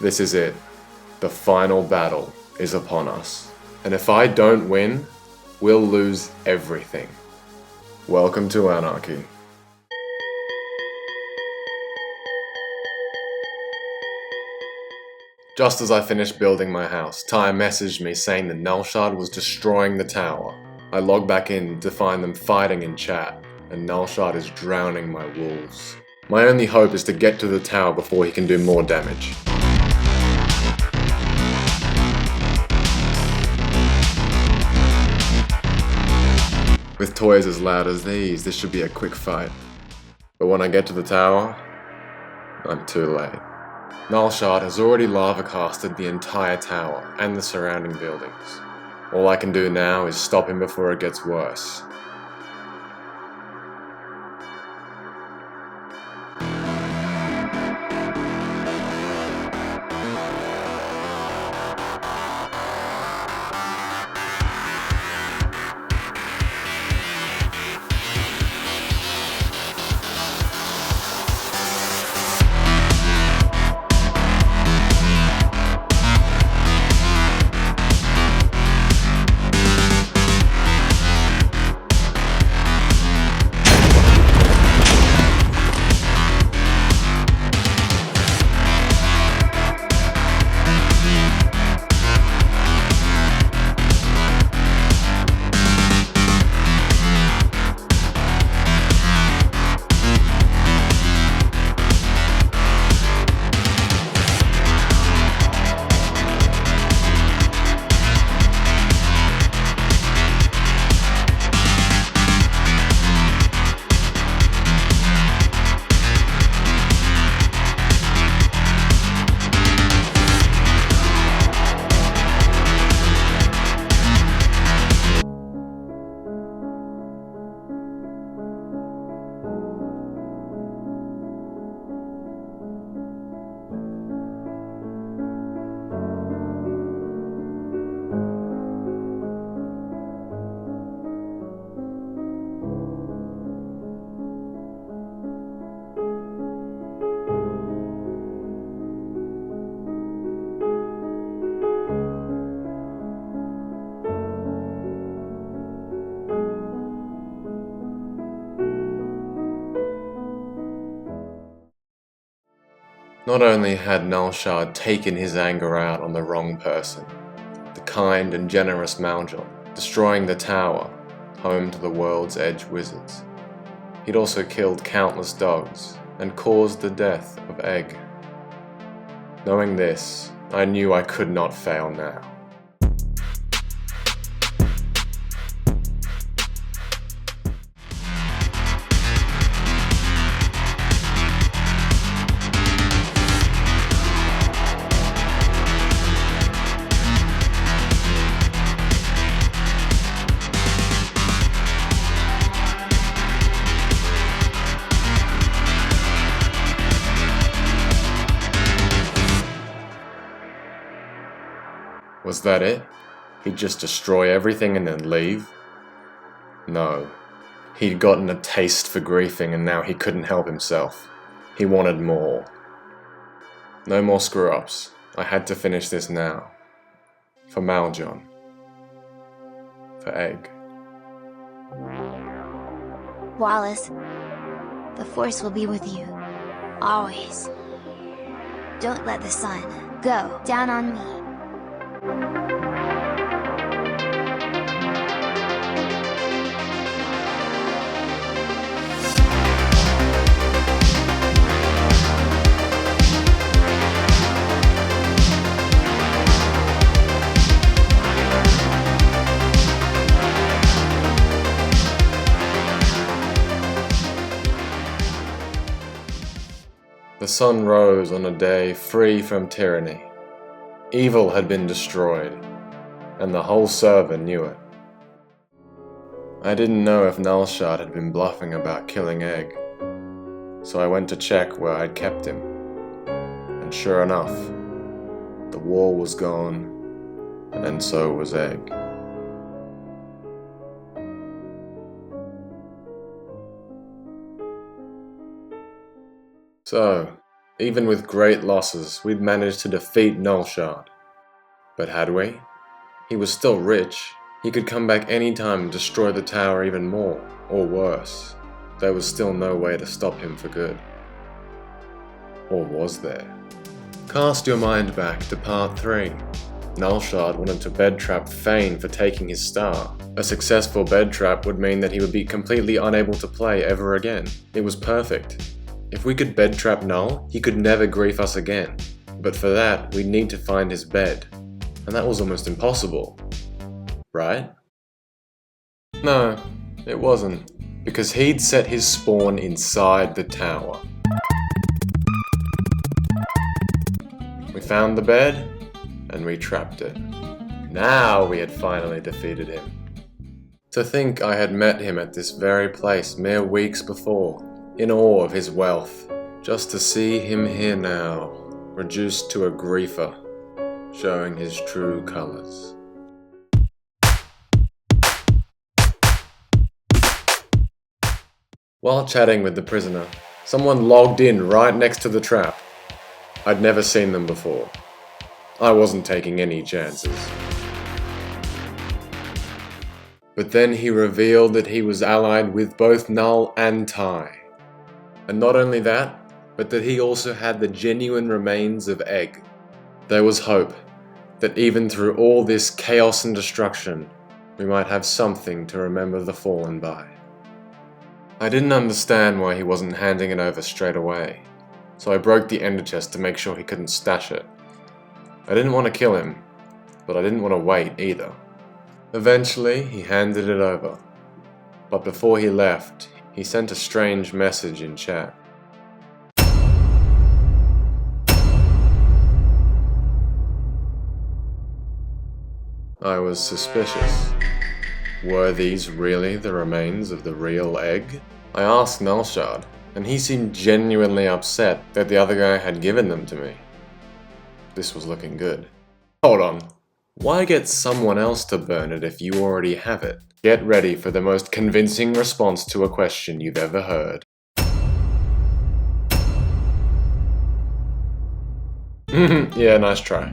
This is it. The final battle is upon us. And if I don't win, we'll lose everything. Welcome to Anarchy. Just as I finished building my house, Ty messaged me saying that nae-naed was destroying the tower. I logged back in to find them fighting in chat, and nae-naed is drowning my wolves. My only hope is to get to the tower before he can do more damage. With toys as loud as these, this should be a quick fight. But when I get to the tower, I'm too late. nae-naed has already lava casted the entire tower and the surrounding buildings. All I can do now is stop him before it gets worse. Not only had nae-naed taken his anger out on the wrong person, the kind and generous Maljon, destroying the tower, home to the world's edge wizards. He'd also killed countless dogs and caused the death of Egg. Knowing this, I knew I could not fail now. Was that it? He'd just destroy everything and then leave? No. He'd gotten a taste for griefing and now he couldn't help himself. He wanted more. No more screw-ups. I had to finish this now. For Maljon. For Egg. Wolace, the Force will be with you. Always. Don't let the sun go down on me. The sun rose on a day free from tyranny. Evil had been destroyed, and the whole server knew it. I didn't know if nae-naed had been bluffing about killing Egg, so I went to check where I'd kept him. And sure enough, the wall was gone, and so was Egg. So, Even with great losses, we'd managed to defeat Nullshard. But had we? He was still rich. He could come back anytime and destroy the tower even more, or worse. There was still no way to stop him for good. Or was there? Cast your mind back to part 3. Nullshard wanted to bed trap Thane for taking his star. A successful bed trap would mean that he would be completely unable to play ever again. It was perfect. If we could bed trap Null, he could never grief us again. But for that, we'd need to find his bed. And that was almost impossible. Right? No, it wasn't. Because he'd set his spawn inside the tower. We found the bed, and we trapped it. Now we had finally defeated him. To think I had met him at this very place mere weeks before, in awe of his wealth, just to see him here now, reduced to a griefer, showing his true colours. While chatting with the prisoner, someone logged in right next to the trap. I'd never seen them before. I wasn't taking any chances. But then he revealed that he was allied with both Null and Ty. And not only that, but that he also had the genuine remains of Egg. There was hope that even through all this chaos and destruction, we might have something to remember the fallen by. I didn't understand why he wasn't handing it over straight away, so I broke the ender chest to make sure he couldn't stash it. I didn't want to kill him, but I didn't want to wait either. Eventually, he handed it over, but before he left, he sent a strange message in chat. I was suspicious. Were these really the remains of the real Egg? I asked Nullshard, and he seemed genuinely upset that the other guy had given them to me. This was looking good. Hold on. Why get someone else to burn it if you already have it? Get ready for the most convincing response to a question you've ever heard. Yeah, nice try.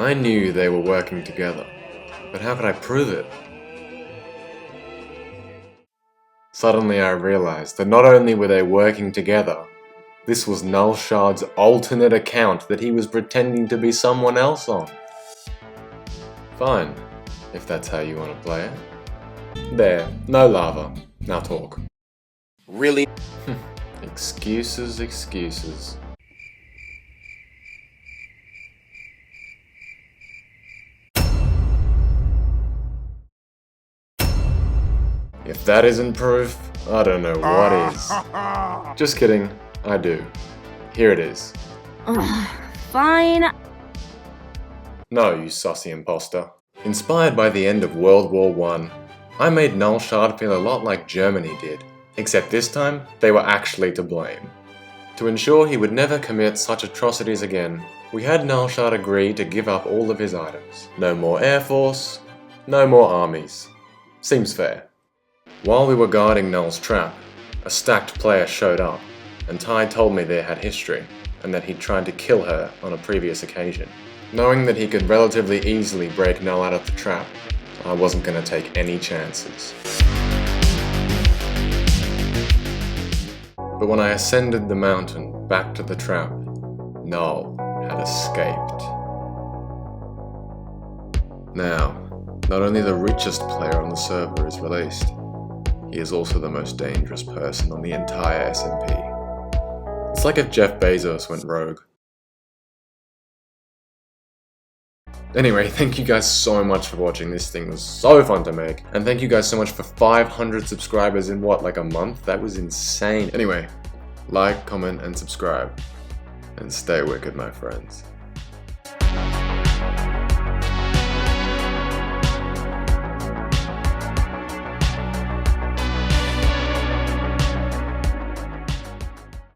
I knew they were working together, but how could I prove it? Suddenly I realized that not only were they working together, this was Nullshard's alternate account that he was pretending to be someone else on. Fine, if that's how you want to play it. There, no lava. Now talk. Really? Excuses, excuses. If that isn't proof, I don't know what is. Just kidding, I do. Here it is. Fine. No, you sussy imposter. Inspired by the end of World War I, I made Nullshard feel a lot like Germany did, except this time, they were actually to blame. To ensure he would never commit such atrocities again, we had Nullshard agree to give up all of his items. No more Air Force, no more armies. Seems fair. While we were guarding Null's trap, a stacked player showed up, and Ty told me they had history, and that he'd tried to kill her on a previous occasion. Knowing that he could relatively easily break Null out of the trap, I wasn't going to take any chances. But when I ascended the mountain back to the trap, Null had escaped. Now, not only the richest player on the server is released, he is also the most dangerous person on the entire SMP. It's like if Jeff Bezos went rogue. Anyway, thank you guys so much for watching. This thing was so fun to make. And thank you guys so much for 500 subscribers in what, like a month? That was insane. Anyway, like, comment, and subscribe. And stay wicked, my friends.